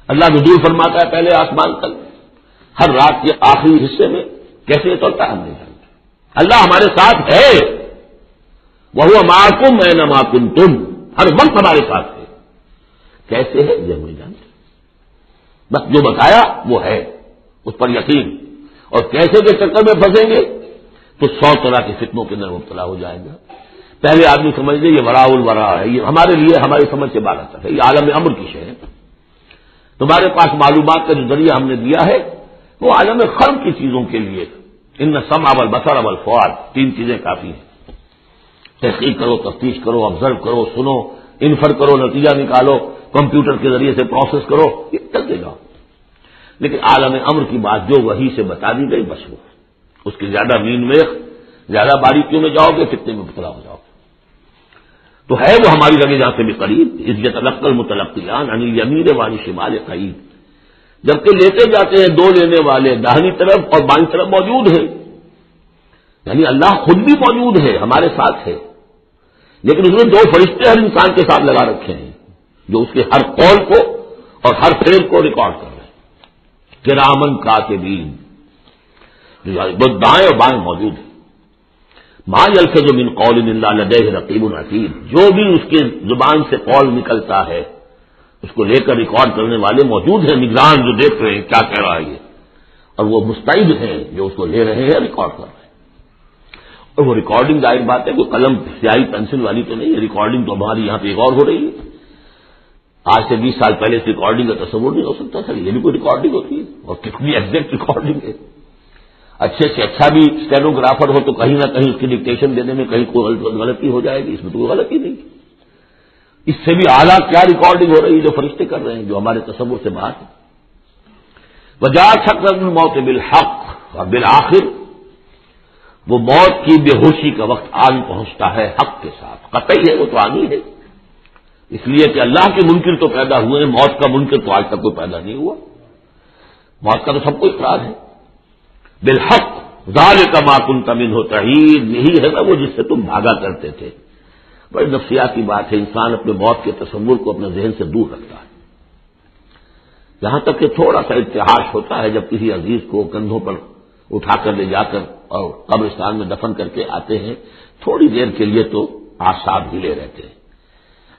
اللہ نزول فرماتا ہے پہلے آسمان تک, ہر رات کے آخری حصے میں کیسے چلتا ہے ہم نہیں جانتے. اللہ ہمارے ساتھ ہے, وَهُوَ مَعَكُمْ أَيْنَمَا كُنتُمْ, ہر وقت ہمارے ساتھ ہے. کیسے ہے یہ ہم نہیں جانتے, بس جو بتایا وہ ہے, اس پر یقین. اور کیسے کے چکر میں پھنسیں گے تو 100 طرح کی فتنوں کے اندر مبتلا ہو جائے گا. پہلے آدمی سمجھ لے یہ وراء الورا ہے, یہ ہمارے لیے ہماری سمجھ سے باہر تک ہے, یہ عالم امر کی شے ہے. تمہارے پاس معلومات کا جو ذریعہ ہم نے دیا ہے وہ عالم خلق کی چیزوں کے لیے. ان السمع والبصر والفؤاد, 3 چیزیں کافی ہیں. تحقیق کرو, تفتیش کرو, آبزرو کرو, سنو, انفر کرو, نتیجہ نکالو, کمپیوٹر کے ذریعے سے پروسیس کرو, یہ چلتے جاؤ. لیکن عالم امر کی بات جو وحی سے بتا دی گئی بس وہ, اس کی زیادہ مین میخ, زیادہ باریکیوں میں جاؤ گے فتنے میں مبتلا ہو جاؤ گے. تو ہے وہ ہماری رگے جہاں سے بھی قریب. اس یتلقى المتلقیان عن الیمین وعن الشمال قعید, جبکہ لیتے جاتے ہیں دو لینے والے داہنی طرف اور بائیں طرف موجود ہیں. یعنی اللہ خود بھی موجود ہے, ہمارے ساتھ ہے, لیکن اس نے 2 فرشتے ہر انسان کے ساتھ لگا رکھے ہیں جو اس کے ہر قول کو اور ہر فعل کو ریکارڈ کر رہے ہیں. کرامن کاتبین, جو دائیں اور بائیں موجود ہیں. ما یلفظ من قول الا لدیہ رقیب عتید, جو بھی اس کے زبان سے قول نکلتا ہے اس کو لے کر ریکارڈ کرنے والے موجود ہیں, نگران جو دیکھ رہے ہیں کیا کہہ رہا ہے یہ, اور وہ مستعد ہیں جو اس کو لے رہے ہیں, ریکارڈ کر رہے ہیں. اور وہ ریکارڈنگ ظاہر بات ہے کوئی قلم سیاہی پینسل والی تو نہیں ہے, ریکارڈنگ تو ہماری یہاں پہ ایک اور ہو رہی ہے. آج سے 20 سال پہلے اس ریکارڈنگ کا تصور نہیں ہو سکتا تھا, یہ بھی کوئی ریکارڈنگ ہوتی ہے, اور کتنی ایگزیکٹ ریکارڈنگ ہے. اچھے سے اچھا بھی اسٹینوگرافر ہو تو کہیں نہ کہیں اس کی ڈکٹیشن دینے میں کہیں کوئی غلطی ہو جائے گی, اس میں تو کوئی غلطی نہیں. اس سے بھی اعلیٰ کیا ریکارڈنگ ہو رہی ہے جو فرشتے کر رہے ہیں, جو ہمارے تصور سے باہر ہے. وجاءت سکرۃ الموت بالحق, اور بالآخر وہ موت کی بے ہوشی کا وقت آن پہنچتا ہے حق کے ساتھ. قطعی ہے وہ تو آنی ہے, اس لیے کہ اللہ کے منکر تو پیدا ہوئے ہیں, موت کا منکر تو آج تک کوئی پیدا نہیں ہوا. موت کا تو سب کو اقرار ہے. بالحق ذالک ما کنت منہ تحید, یہی ہے نا وہ جس سے تم بھاگا کرتے تھے. بڑی نفسیاتی بات ہے, انسان اپنے موت کے تصور کو اپنے ذہن سے دور رکھتا ہے. یہاں تک کہ تھوڑا سا ارتعاش ہوتا ہے جب کسی عزیز کو کندھوں پر اٹھا کر لے جا کر اور قبرستان میں دفن کر کے آتے ہیں, تھوڑی دیر کے لیے تو اعصاب ہلے رہتے ہیں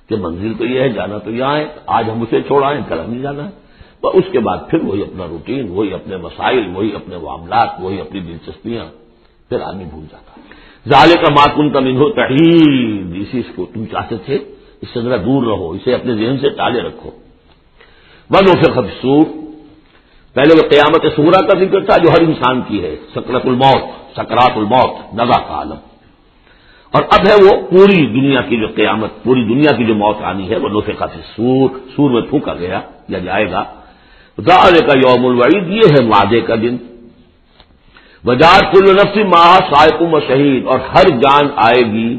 کہ منزل تو یہ ہے, جانا تو یہاں ہے, آج ہم اسے چھوڑ آئے, کل ہم نہیں جانا ہے. پر اس کے بعد پھر وہی اپنا روٹین, وہی اپنے مسائل, وہی اپنے معاملات, وہی اپنی دلچسپیاں, پھر آدمی بھول جاتا ہے. ذالک ما کنت منہ تحید، اسی کو تم چاہتے تھے اس سے ذرا دور رہو، اسے اپنے ذہن سے ٹالے رکھو۔ ونفخ فی الصور، پہلے وہ قیامت صغریٰ کا ذکر تھا جو ہر انسان کی ہے، سکرات الموت، سکرات الموت، نزع کا عالم، اور اب ہے وہ پوری دنیا کی جو قیامت، پوری دنیا کی جو موت آنی ہے، وہ نفخ فی الصور، سور میں پھونکا گیا یا جائے گا۔ ذالک یوم الوعید، یہ ہے وعدے کا دن۔ وجاءت کل نفس معہا سائق و شہید، اور ہر جان آئے گی،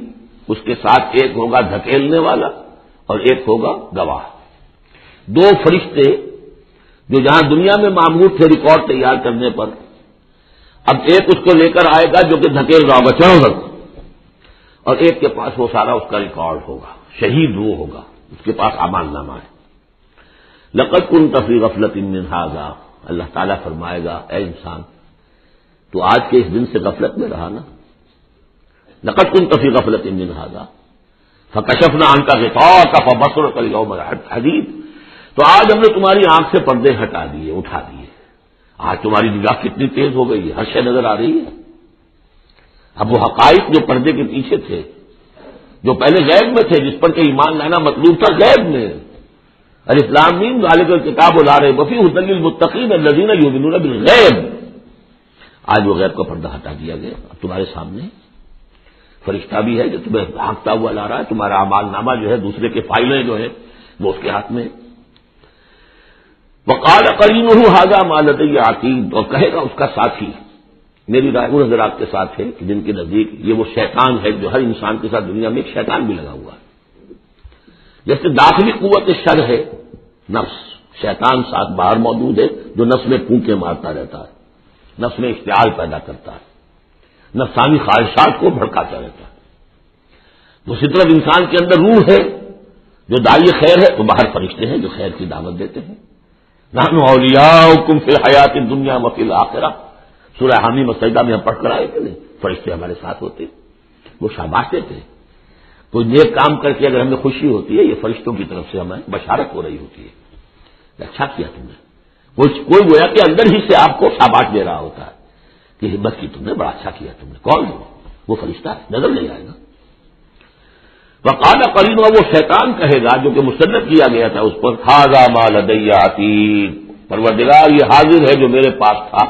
اس کے ساتھ ایک ہوگا دھکیلنے والا اور ایک ہوگا گواہ۔ دو فرشتے جو جہاں دنیا میں معمور تھے ریکارڈ تیار کرنے پر، اب ایک اس کو لے کر آئے گا جو کہ دھکیل رہا ہوگا، چلو رکھ، اور ایک کے پاس وہ سارا اس کا ریکارڈ ہوگا، شہید وہ ہوگا، اس کے پاس اعمال نامہ ہے۔ لقد كنت في غفلة من هذا، اللہ تعالیٰ فرمائے گا اے انسان تو آج کے اس دن سے غفلت میں رہا نا، لقد كنت في غفلة من هذا فكشفنا عنك غطاءك فبصرك اليوم حديد، تو آج ہم نے تمہاری آنکھ سے پردے ہٹا دیے، اٹھا دیے، آج تمہاری نگاہ کتنی تیز ہو گئی ہے، ہر شے نظر آ رہی ہے۔ اب وہ حقائق جو پردے کے پیچھے تھے، جو پہلے غیب میں تھے، جس پر کہ ایمان لانا مطلوب تھا غیب میں، الف لام میم ذالک الکتاب لا ریب فیہ ھدی للمتقین الذین یؤمنون بالغیب، آج وہ غیب کا پردہ ہٹا دیا گیا، اب تمہارے سامنے فرشتہ بھی ہے جو تمہیں بھاگتا ہوا لا رہا ہے، تمہارا اعمال نامہ جو ہے دوسرے کے فائلیں جو ہے وہ اس کے ہاتھ میں۔ وقال قرینہ ھذا ما لدی عتید، اور کہے گا اس کا ساتھی، میری رائے ان حضرات کے ساتھ ہے کہ جن کے نزدیک یہ وہ شیطان ہے جو ہر انسان کے ساتھ دنیا میں ایک شیطان بھی لگا ہوا ہے، جیسے داخلی قوت شر ہے نفس، شیطان ساتھ باہر موجود ہے جو نفس میں پھونکے مارتا رہتا ہے، نفس میں اشتعال پیدا کرتا ہے، نفسانی خواہشات کو بھڑکاتا رہتا ہے۔ دوسری طرف انسان کے اندر روح ہے جو داعی خیر ہے، تو باہر فرشتے ہیں جو خیر کی دعوت دیتے ہیں۔ نحن اولیاؤکم فی الحیات الدنیا وفی الآخرہ، سورہ حامیم السجدہ میں ہم پڑھ کر آئے کہ نہیں، فرشتے ہمارے ساتھ ہوتے، وہ شاباش دیتے ہیں۔ کوئی نیک کام کر کے اگر ہمیں خوشی ہوتی ہے، یہ فرشتوں کی طرف سے ہمیں بشارت ہو رہی ہوتی ہے، اچھا کیا تم نے، کوئی گویا کہ اندر ہی سے آپ کو شاباش دے رہا ہوتا ہے کہ ہمت کی تم نے، بڑا اچھا کیا تم نے۔ کون ہے وہ فرشتہ ہے، نظر نہیں آئے گا۔ وقال قرین، وہ شیطان کہے گا جو کہ مصنف کیا گیا تھا اس پر، ھذا ما لدی عتید، پروردگار یہ حاضر ہے جو میرے پاس تھا،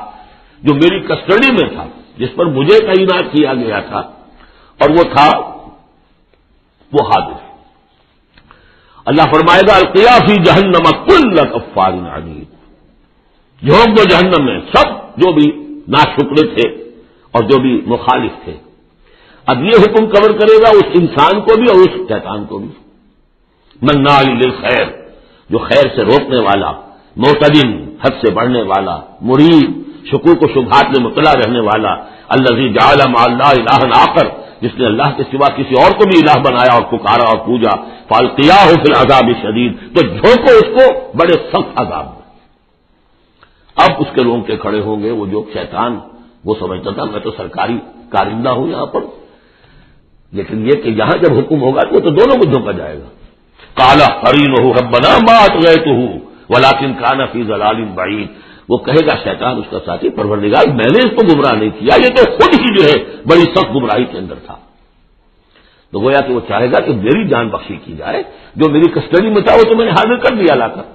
جو میری کسٹڈی میں تھا، جس پر مجھے تعینات کیا گیا تھا، اور وہ تھا وہ حاضر۔ اللہ فرمائے گا القیا فی جہنم کل کفار عنید، جھونک دو جہنم میں سب جو بھی ناشکرے تھے اور جو بھی مخالف تھے۔ اب یہ حکم کور کرے گا اس انسان کو بھی اور اس شیطان کو بھی۔ مناع للخیر، جو خیر سے روکنے والا، معتدن حد سے بڑھنے والا، مریب شکوک و شبہات میں مبتلا رہنے والا، الذی جعل مع اللہ الہا آخر، جس نے اللہ کے سوا کسی اور کو بھی الہ بنایا اور پکارا اور پوجا، فالقیاہ فی العذاب الشدید، تو جھونکو اس کو بڑے سخت عذاب میں۔ اب اس کے رونگٹے کھڑے ہوں گے، وہ جو شیطان وہ سمجھتا تھا میں تو سرکاری کارندہ ہوں یہاں پر، لیکن یہ کہ یہاں جب حکم ہوگا تو وہ تو دونوں کو دھوکا جائے گا۔ قال قرینہ ربنا ما اطغیتہ ولکن کان فی ضلال بعید، وہ کہے گا شیطان اس کا ساتھی، پروردگار میں نے اس کو گمراہ نہیں کیا، یہ تو خود ہی جو ہے بڑی سخت گمراہی کے اندر تھا۔ تو گویا کہ وہ چاہے گا کہ میری جان بخشی کی جائے، جو میری کسٹڈی میں تھا وہ تو میں نے حاضر کر دیا لا کر۔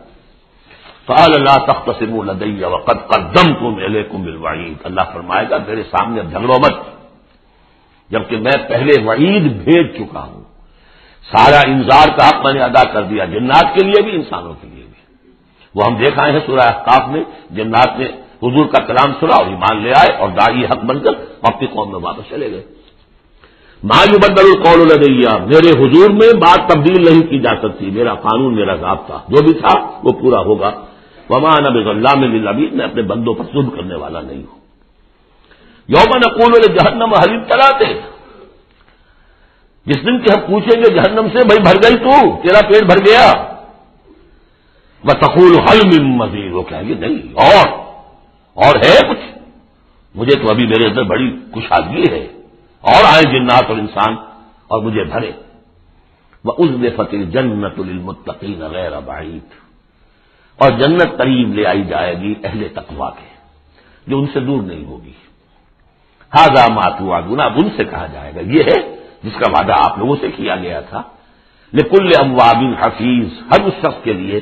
قال لا تختصموا لدی وقد قدمتم الیکم بالوعید، اللہ فرمائے گا میرے سامنے اب جھگڑو مت، جبکہ میں پہلے وعید بھیج چکا ہوں، سارا انذار کا حق میں نے ادا کر دیا، جنات کے لیے بھی انسانوں کے لیے بھی۔ وہ ہم دیکھ آئے ہیں سورہ احقاف میں، جنات نے حضور کا کلام سنا اور ایمان لے آئے اور داعی حق بن کر اپنی قوم میں واپس چلے گئے۔ ما یبدل القول لدی، میرے حضور میں بات تبدیل نہیں کی جا سکتی، میرا قانون، میرا ضابطہ جو بھی تھا وہ پورا ہوگا۔ وما انا بظلام للعبید، میں اپنے بندوں پر ظلم کرنے والا نہیں ہوں۔ یوم نقول لجہنم هل امتلأت، جس دن کہ ہم پوچھیں گے جہنم سے بھائی بھر گئی تو، تیرا پیٹ بھر گیا؟ وتقول هل من مزید، وہ کہیں گے نہیں اور ہے کچھ، مجھے تو ابھی میرے اندر بڑی کشادگی ہے، اور آئے جنات اور انسان اور مجھے بھرے۔ وَأُزْلِفَتِ الْجَنَّةُ لِلْمُتَّقِينَ غَيْرَ بَعِيدٍ، اور جنت قریب لے آئی جائے گی اہل تقویٰ کے، جو ان سے دور نہیں ہوگی۔ ھذا ما توعدون، اب ان سے کہا جائے گا یہ ہے جس کا وعدہ آپ لوگوں سے کیا گیا تھا. لکل اواب حفیظ، ہر اس شخص کے لیے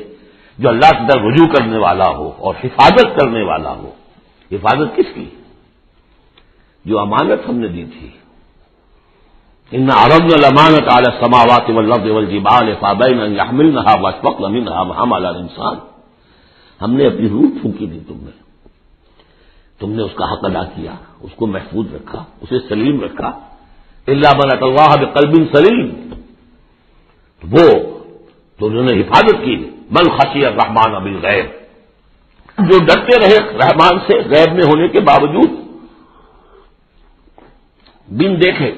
جو اللہ کی طرف رجوع کرنے والا ہو اور حفاظت کرنے والا ہو. حفاظت کس کی؟ جو امانت ہم نے دی تھی. ان عرضنا الامانۃ علی السماوات والارض والجبال فابین ان یحملنها واشفقن منها وحملها الانسان. ہم نے اپنی روح پھونکی دی تم نے اس کا حق ادا کیا، اس کو محفوظ رکھا، اسے سلیم رکھا. الا من اتى الله بقلب سلیم، وہ تو انہوں نے حفاظت کی. من خشی الرحمن بالغیب، جو ڈرتے رہے رحمان سے غیب میں ہونے کے باوجود، بن دیکھے.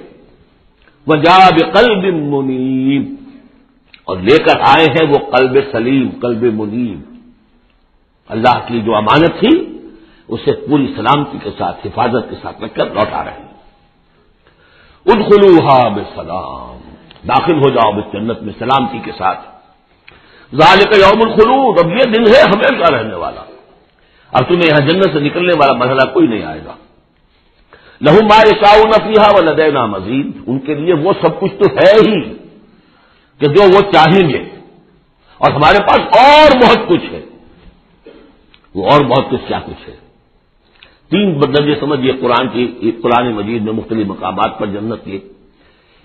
وجاء بقلب منیب، اور لے کر آئے ہیں وہ قلب سلیم، قلب منیب. اللہ کی جو امانت تھی اسے پوری سلامتی کے ساتھ، حفاظت کے ساتھ رکھ کر لوٹا رہے ہیں. ادخلوها بسلام، داخل ہو جاؤ اس جنت میں سلامتی کے ساتھ. ذالک یوم الخلود، اب یہ دن ہے ہمیشہ رہنے والا. اب تمہیں یہاں جنت سے نکلنے والا مرحلہ کوئی نہیں آئے گا. لہم ما یشاؤون فیہا ولدینا مزید، ان کے لیے وہ سب کچھ تو ہے ہی کہ جو وہ چاہیں گے، اور ہمارے پاس اور بہت کچھ ہے. وہ اور بہت کچھ کیا کچھ ہے؟ 3 درجے سمجھیے قرآن مجید میں مختلف مقامات پر جنت کے.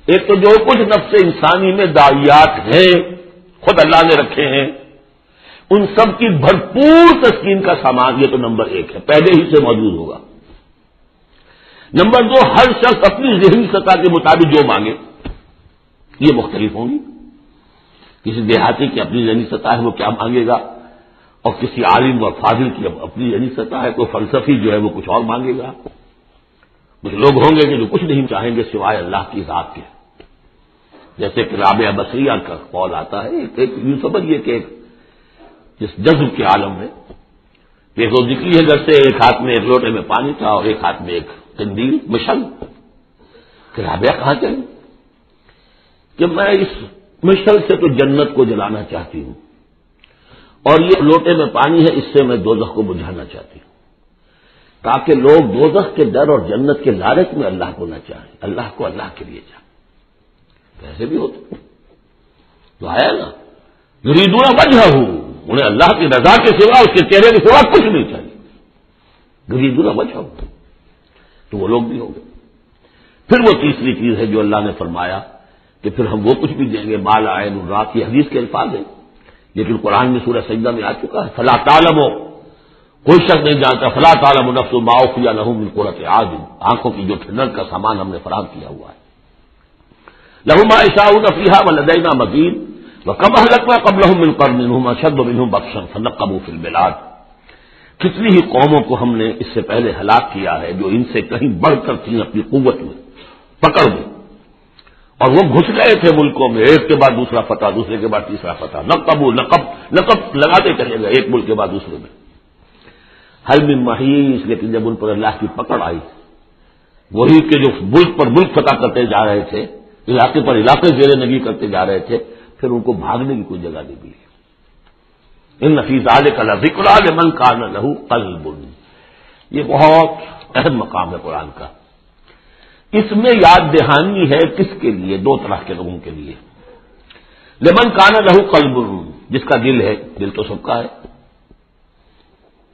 ایک تو جو کچھ نفس انسانی میں داعیات ہیں خود اللہ نے رکھے ہیں، ان سب کی بھرپور تسکین کا سامان، یہ تو نمبر 1 ہے، پہلے ہی سے موجود ہوگا. نمبر 2، ہر شخص اپنی ذہنی سطح کے مطابق جو مانگے یہ مختلف ہوں گی. کسی دیہاتی کی اپنی ذہنی سطح ہے، وہ کیا مانگے گا، اور کسی عالم و فاضل کی اپنی ذہنی سطح ہے، کوئی فلسفی جو ہے وہ کچھ اور مانگے گا. کچھ لوگ ہوں گے کہ جو کچھ نہیں چاہیں گے سوائے اللہ کی ذات کے، جیسے کہ رابعہ بصریہ کا قول آتا ہے. ایک یوں سمجھیے کہ جس جذب کے عالم میں ایک روز نکلی ہے گھر سے، ایک ہاتھ میں ایک لوٹے میں پانی تھا اور ایک ہاتھ میں ایک قندیل مشل. کہ رابعہ کہاں چلی؟ کہ میں اس مشل سے تو جنت کو جلانا چاہتی ہوں، اور یہ لوٹے میں پانی ہے، اس سے میں دوزخ کو بجھانا چاہتی ہوں، تاکہ لوگ دوزخ کے ڈر اور جنت کے لالچ میں اللہ کو نہ چاہیں، اللہ کو اللہ کے لیے چاہیں. ایسے بھی ہوتے تو آیا نا، یریدون وجہہ، انہیں اللہ کی رضا کے سوا، اس کے چہرے کے سوا کچھ نہیں چاہیے. یریدون وجہہ، تو وہ لوگ بھی ہوں گے. پھر وہ تیسری چیز ہے جو اللہ نے فرمایا کہ پھر ہم وہ کچھ بھی دیں گے ما لا عین رأت، کی حدیث کے الفاظ ہیں لیکن قرآن میں سورہ سجدہ میں آ چکا ہے. فلا تعلم، کوئی شخص نہیں جانتا، فلا تعلم نفس ما اخفی لهم من قرۃ اعین، آنکھوں کی جو ٹھنڈک کا سامان ہم نے فراہم کیا ہوا ہے. لهم ما یشاؤون فیہا ولدینا مزید وکم اہلکنا قبلهم من قرن هم اشد منهم بطشا فنقبوا فی البلاد. کتنی ہی قوموں کو ہم نے اس سے پہلے ہلاک کیا ہے جو ان سے کہیں بڑھ کر تھیں اپنی قوت میں، پکڑ میں، اور وہ گھس گئے تھے ملکوں میں، ایک کے بعد دوسرا فتح، دوسرے کے بعد تیسرا فتح، نقب لگاتے چلے گئے ایک ملک کے بعد دوسرے میں. حل من محیص، لیکن جب ان پر اللہ کی پکڑ آئی، وہی کہ جو ملک پر ملک فتح کرتے جا رہے تھے، علاقے پر علاقے زیر نگی کرتے جا رہے تھے، پھر ان کو بھاگنے کی کوئی جگہ نہیں ملی. ان فی ذلک لذکری لمن کان لہ قلب، یہ بہت اہم مقام ہے قرآن کا. اس میں یاد دہانی ہے کس کے لیے؟ 2 طرح کے لوگوں کے لیے. لمن کان لہ قلب، جس کا دل ہے، دل تو سب کا ہے،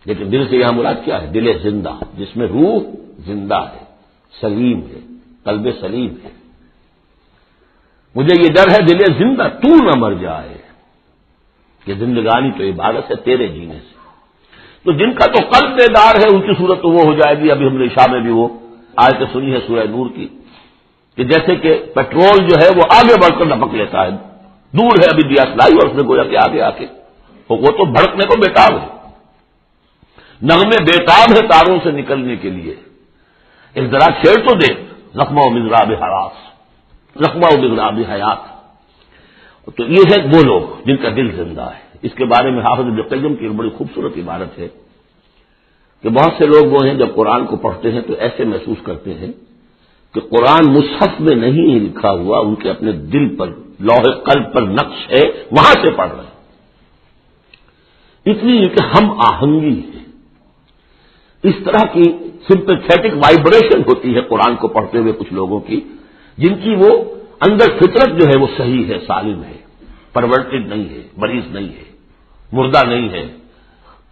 لیکن دل سے یہاں مراد کیا ہے؟ دل زندہ، جس میں روح زندہ ہے، سلیم ہے، قلب سلیم ہے. مجھے یہ ڈر ہے دل زندہ تو نہ مر جائے، کہ زندگانی تو عبادت ہے تیرے جینے سے. تو جن کا تو قلب بیدار ہے ان کی صورت تو وہ ہو جائے گی. ابھی ہم نے عشاء میں بھی وہ آیت سنی ہے سورہ نور کی، کہ جیسے کہ پیٹرول جو ہے وہ آگے بڑھ کر لپک لیتا ہے، دور ہے ابھی دیا سلائی اور اس نے گویا کہ آگے آ کے وہ تو بھڑکنے کو بیتاب ہے. نغمے بیتاب ہے تاروں سے نکلنے کے لیے. ایک ذرا چھیڑ تو دے، زخمہ و مضراب حراس، زخمہ و مضراب حیات. تو یہ ہے وہ لوگ جن کا دل زندہ ہے. اس کے بارے میں حافظ ابن قیم کی ایک بڑی خوبصورت عبارت ہے کہ بہت سے لوگ وہ ہیں جب قرآن کو پڑھتے ہیں تو ایسے محسوس کرتے ہیں کہ قرآن مصحف میں نہیں لکھا ہوا، ان کے اپنے دل پر، لوح قلب پر نقش ہے، وہاں سے پڑھ رہے ہیں. اتنی کہ ہم آہنگی ہے. اس طرح کی سمپیتھیٹک وائبریشن ہوتی ہے قرآن کو پڑھتے ہوئے کچھ لوگوں کی، جن کی وہ اندر فطرت جو ہے وہ صحیح ہے، سالم ہے، پرورٹڈ نہیں ہے، مریض نہیں ہے، مردہ نہیں ہے،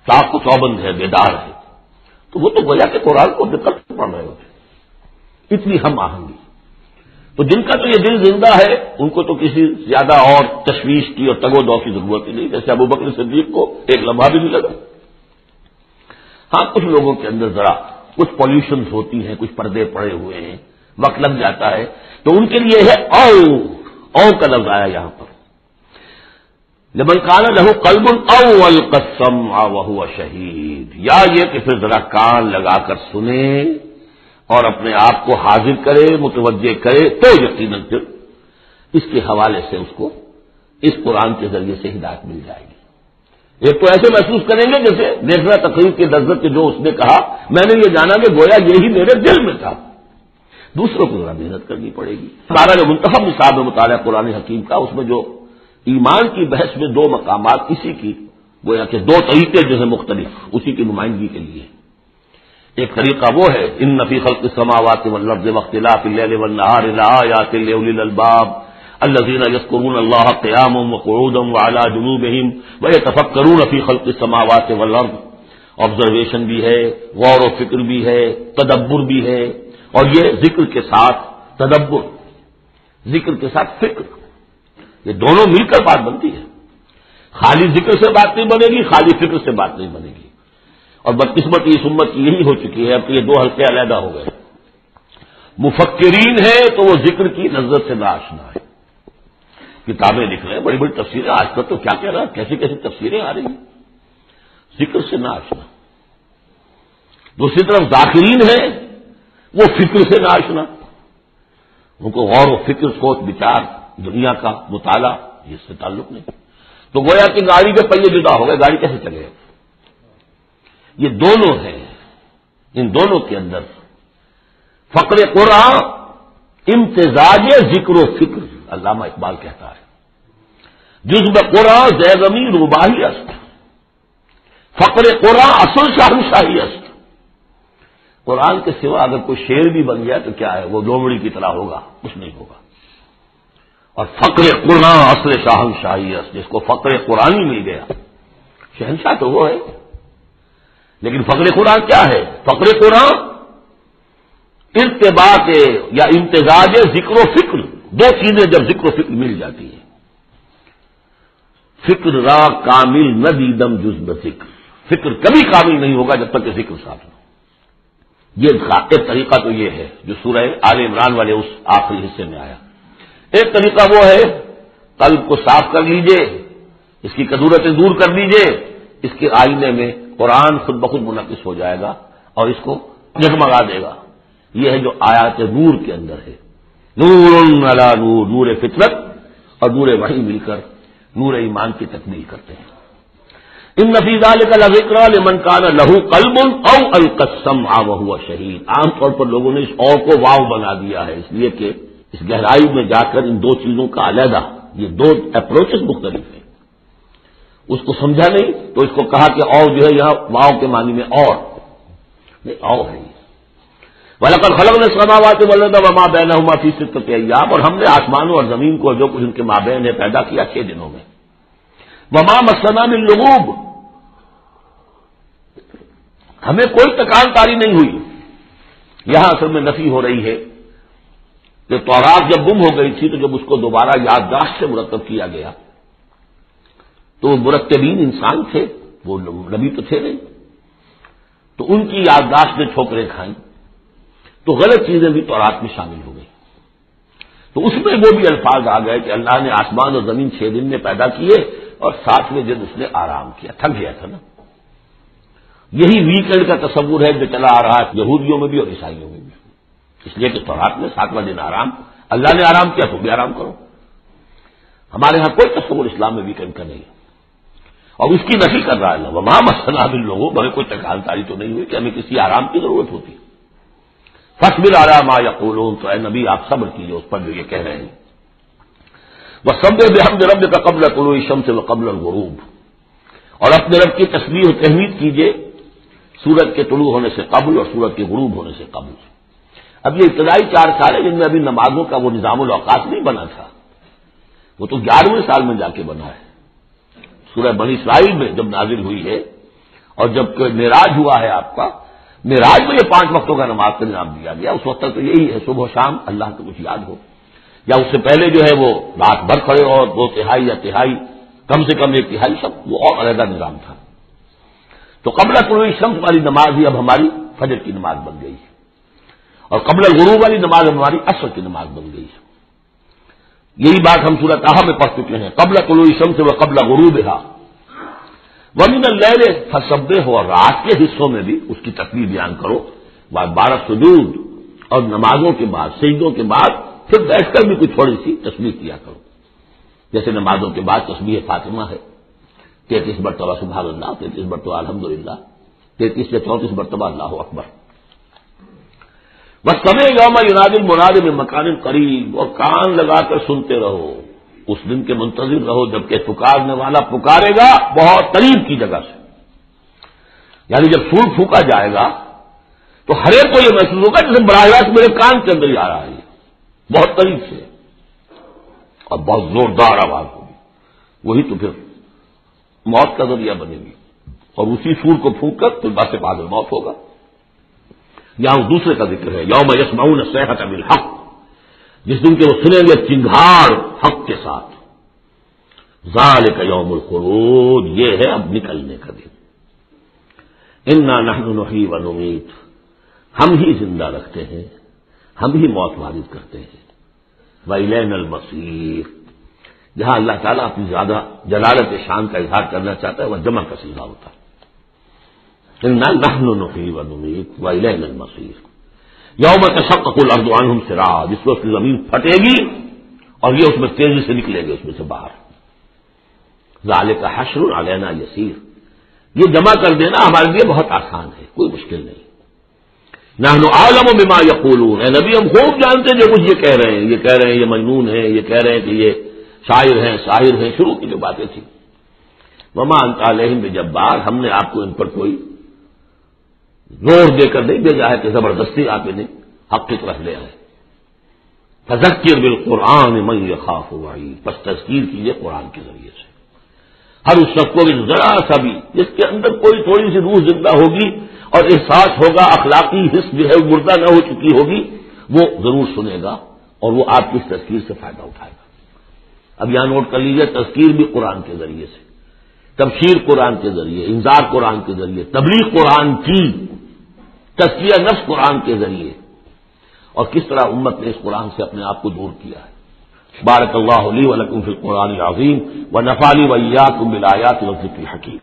صاف و چوبند ہے، بیدار ہے، تو وہ تو گویا کہ قرآن کو دقت سے پڑھ رہے ہوتے، اتنی ہم آہنگی۔ تو جن کا تو یہ دل زندہ ہے ان کو تو کسی زیادہ اور تشویش کی اور تگ و دو کی ضرورت ہی نہیں، جیسے ابوبکر صدیق کو ایک لمحہ بھی نہیں لگا۔ ہاں کچھ لوگوں کے اندر ذرا کچھ پالوشنز ہوتی ہیں، کچھ پردے پڑے ہوئے ہیں، وقت لگ جاتا ہے، تو ان کے لیے ہے او کا لفظ آیا یہاں پر، لمن کان لہ قلب او القى السمع وهو شہید، یا یہ کہ پھر ذرا کان لگا کر سنے اور اپنے آپ کو حاضر کرے، متوجہ کرے، تو یقیناً پھر اس کے حوالے سے اس کو اس قرآن کے ذریعے سے ہدایت مل جائے گی۔ ایک تو ایسے محسوس کریں گے جیسے دیکھنا تقریر کے لذت کے جو اس نے کہا، میں نے یہ جانا کہ گویا یہی میرے دل میں تھا۔ دوسروں کو ذرا محنت کرنی پڑے گی۔ ہمارا جو منتخب نصاب ہے مطالعہ قرآن حکیم کا، اس میں جو ایمان کی بحث میں دو مقامات اسی کی گویا کہ دو طریقے جو ہیں مختلف، اسی کی نمائندگی کے لیے۔ ایک طریقہ وہ ہے ان فی خلق السماوات والارض واختلاف اللیل والنہار لآیات لأولی الالباب الذین یذکرون اللہ قیاما وقعودا وعلی جنوبہم ویتفکرون فی خلق السماوات والارض، آبزرویشن بھی ہے، غور و فکر بھی ہے، تدبر بھی ہے، اور یہ ذکر کے ساتھ تدبر، ذکر کے ساتھ فکر، یہ دونوں مل کر بات بنتی ہے۔ خالی ذکر سے بات نہیں بنے گی، خالی فکر سے بات نہیں بنے گی، اور بدقسمتی اس امت کی یہی ہو چکی ہے، اب تو یہ دو حلقے علیحدہ ہو گئے۔ مفکرین ہیں تو وہ ذکر کی لذت سے ناآشنا ہے، کتابیں لکھ رہے ہیں، بڑی بڑی تفسیریں، آج کل تو کیا کہہ رہا ہے، کیسی کیسی تفسیریں آ رہی ہیں، ذکر سے ناآشنا۔ دوسری طرف ذاکرین ہیں وہ فکر سے ناآشنا، ان کو غور و فکر، سوچ بچار، دنیا کا مطالعہ، اس سے تعلق نہیں۔ تو گویا کہ گاڑی کے پہیے جدا ہو گئے، گاڑی کیسے چلے؟ یہ دونوں ہیں، ان دونوں کے اندر فقر قرآن امتزاج ذکر و فکر، علامہ اقبال کہتا ہے جزب قرآن زیغمی روباہی است، فقر قرآن اصل شاہنشاہی است۔ قرآن کے سوا اگر کوئی شعر بھی بن گیا تو کیا ہے، وہ لومڑی کی طرح ہوگا، کچھ نہیں ہوگا۔ اور فقر قرآن اصل شاہنشاہی است، جس کو فقر قرآنی مل گیا، شہنشاہ تو وہ ہے۔ لیکن فقر قرآن کیا ہے؟ فقر قرآن ارتباط یا امتزاج ذکر و فکر، دو چیزیں جب ذکر و فکر مل جاتی ہیں۔ فکر را کامل نہ دیدم جز بذکر، فکر کبھی کامل نہیں ہوگا جب تک کہ ذکر ساتھ ہو۔ یہ ایک طریقہ تو یہ ہے جو سورہ آل عمران والے اس آخری حصے میں آیا۔ ایک طریقہ وہ ہے قلب کو صاف کر لیجئے، اس کی کدورتیں دور کر لیجئے، اس کے آئینے میں قرآن خود بخود منعکس ہو جائے گا اور اس کو جگمگا دے گا۔ یہ ہے جو آیات نور کے اندر ہے، نور علی نور، نور فطرت اور نور وحی مل کر نور ایمان کی تکمیل کرتے ہیں۔ ان فی ذلک لذکری لمن کان لہ قلب او القی السمع وهو شہید۔ عام طور پر لوگوں نے اس او کو واو بنا دیا ہے، اس لیے کہ اس گہرائی میں جا کر ان دو چیزوں کا علیحدہ، یہ دو اپروچز مختلف ہیں، اس کو سمجھا نہیں تو اس کو کہا کہ او جو ہے یہاں واو کے معنی میں اور نہیں، او ہے یہ۔ وَلَقَدْ خَلَقْنَا السَّمَاوَاتِ وَالْأَرْضَ وَمَا بَيْنَهُمَا فِي سِتَّةِ أَيَّامٍ، اور ہم نے آسمانوں اور زمین کو جو کچھ ان کے مابین ہے پیدا کیا 6 دنوں میں۔ وَمَا مَسَّنَا مِن لُغُوبٍ، ہمیں کوئی تکان تاری نہیں ہوئی۔ یہاں اصل میں نفی ہو رہی ہے کہ تورات جب گم ہو گئی تھی تو جب اس کو دوبارہ یادداشت سے مرتب کیا گیا تو وہ مرتبین انسان تھے، وہ نبی تو تھے نہیں، تو ان کی یادداشت نے ٹھوکریں کھائیں تو غلط چیزیں بھی تورات میں شامل ہو گئی۔ تو اس میں وہ بھی الفاظ آ گئے کہ اللہ نے آسمان اور زمین 6 دن میں پیدا کیے اور 7ویں دن اس نے آرام کیا، تھک گیا تھا نا۔ یہی ویکینڈ کا تصور ہے جو چلا آ رہا ہے یہودیوں میں بھی اور عیسائیوں میں بھی، اس لیے کہ تورات میں 7واں دن آرام، اللہ نے آرام کیا تو بھی آرام کرو۔ ہمارے ہاں کوئی تصور اسلام میں ویکینڈ کا نہیں، اور اس کی نفی کر رہا ہے اللہ، وَمَا مَسَّنَا مِن لُغُوبٍ، ہمیں کوئی تکان تاری تو نہیں ہوئی کہ ہمیں کسی آرام کی ضرورت ہوتی۔ فاصبر علی ما یقولون، تو اے نبی آپ صبر کیجیے اس پر جو یہ کہہ رہے ہیں۔ وَسَبِّحْ بِحَمْدِ رَبِّكَ قَبْلَ طُلُوعِ الشَّمْسِ وَقَبْلَ الْغُرُوبِ، اور اپنے رب کی تسبیح و تحمید کیجیے سورج کے طلوع ہونے سے قبل اور سورج کے غروب ہونے سے قبل۔ اب یہ ابتدائی 4 سال ہے جن میں ابھی نمازوں کا وہ نظام الاوقات نہیں بنا تھا، وہ تو 11ویں سال میں جا کے بنا ہے۔ سورہ بنی اسرائیل میں جب نازل ہوئی ہے اور جب معراج ہوا ہے آپ کا، معراج میں یہ 5 وقتوں کا نماز کا نظام دیا گیا، اس وقت تک تو یہی ہے صبح و شام اللہ کو کچھ یاد ہو، یا اس سے پہلے جو ہے وہ رات بھر کھڑے اور 2 تہائی یا تہائی، کم سے کم 1 تہائی، سب وہ اور علیحدہ نظام تھا۔ تو قبل طلوع الشمس والی نماز ہی اب ہماری فجر کی نماز بن گئی ہے، اور قبل الغروب والی نماز ہماری عصر کی نماز بن گئی ہے۔ یہی بات ہم سورۃ طٰہٰ میں پڑھ چکے ہیں، قبل طلوع الشمس و قبل غروبہا ومن اللیل فسبح، اور رات کے حصوں میں بھی اس کی تسبیح بیان کرو، 12 سجود اور نمازوں کے بعد، سجدوں کے بعد پھر بیٹھ کر بھی کچھ تھوڑی سی تسبیح کیا کرو، جیسے نمازوں کے بعد تسبیح فاطمہ ہے 33 مرتبہ سبحان اللہ، 33 مرتبہ الحمدللہ، 33 سے 34 مرتبہ اللہ اکبر۔ وَالسَّمْعِ يَوْمَ يُنَادِ الْمُنَادِ مِن مَّكَانٍ قَرِيبٍ، اور کان لگا کر سنتے رہو، اس دن کے منتظر رہو جبکہ پکارنے والا پکارے گا بہت قریب کی جگہ سے، یعنی جب سور پھونکا جائے گا تو ہر ایک کو یہ محسوس ہوگا جیسے براہ راست میرے کان کے اندر ہی آ رہا ہے، بہت قریب سے اور بہت زوردار آواز ہوگی، وہی تو پھر موت کا ذریعہ بنے گی، اور اسی سور کو پھونک کر پھر بس بعد موت ہوگا۔ یہاں دوسرے کا ذکر ہے، یوم یسمعون الصیحۃ بالحق، جس دن کے وہ سنیں گے چنگھاڑ حق کے ساتھ، ذالک یوم الخروج، یہ ہے اب نکلنے کا دن۔ انا نحن نحیی و نمیت، ہم ہی زندہ رکھتے ہیں، ہم ہی موت وارد کرتے ہیں، وإلینا المصیر، جہاں اللہ تعالیٰ اپنی زیادہ جلالت شان کا اظہار کرنا چاہتا ہے وہ جمع کا صیغہ ہوتا ہے، انا نحن نحیی و نمیت وإلینا المصیر۔ یوم تشقق الارض عنہم سراعا، جس وقت زمین پھٹے گی اور یہ اس میں تیزی سے نکلیں گے اس میں سے باہر، ذالک حشر علینا یسیر، یہ جمع کر دینا ہمارے لیے بہت آسان ہے، کوئی مشکل نہیں۔ نحن اعلم بما یقولون، اے نبی ہم خوب جانتے ہیں جو کچھ یہ کہہ رہے ہیں، یہ کہہ رہے ہیں یہ مجنون ہے، یہ کہہ رہے ہیں کہ یہ شاعر ہیں ساحر ہیں، شروع کی جو باتیں تھیں۔ وما انت علیہم بجبار، ہم نے آپ کو ان پر کوئی زور دے کر نہیں بھیجا ہے کہ زبردستی آپ انہیں حق کی طرف لے آئے۔ فذکر بالقرآن من یخاف وعید، پس تذکیر کیجیے قرآن کے ذریعے سے ہر اس شخص کو ذرا سا بھی جس کے اندر کوئی تھوڑی سی روح زندہ ہوگی اور احساس ہوگا، اخلاقی حس جو ہے مردہ نہ ہو چکی ہوگی، وہ ضرور سنے گا اور وہ آپ کی اس تذکیر سے فائدہ اٹھائے گا۔ اب یہاں نوٹ کر لیجیے، تذکیر بھی قرآن کے ذریعے سے، تبشیر قرآن کے ذریعے، انذار قرآن کے ذریعے، تبلیغ قرآن کی، تزکیہ نفس قرآن کے ذریعے، اور کس طرح امت نے اس قرآن سے اپنے آپ کو دور کیا ہے۔ بارک اللہ لی و لکم فی القرآن العظیم و نفعنی و ایاکم بالآیات والذکر الحکیم۔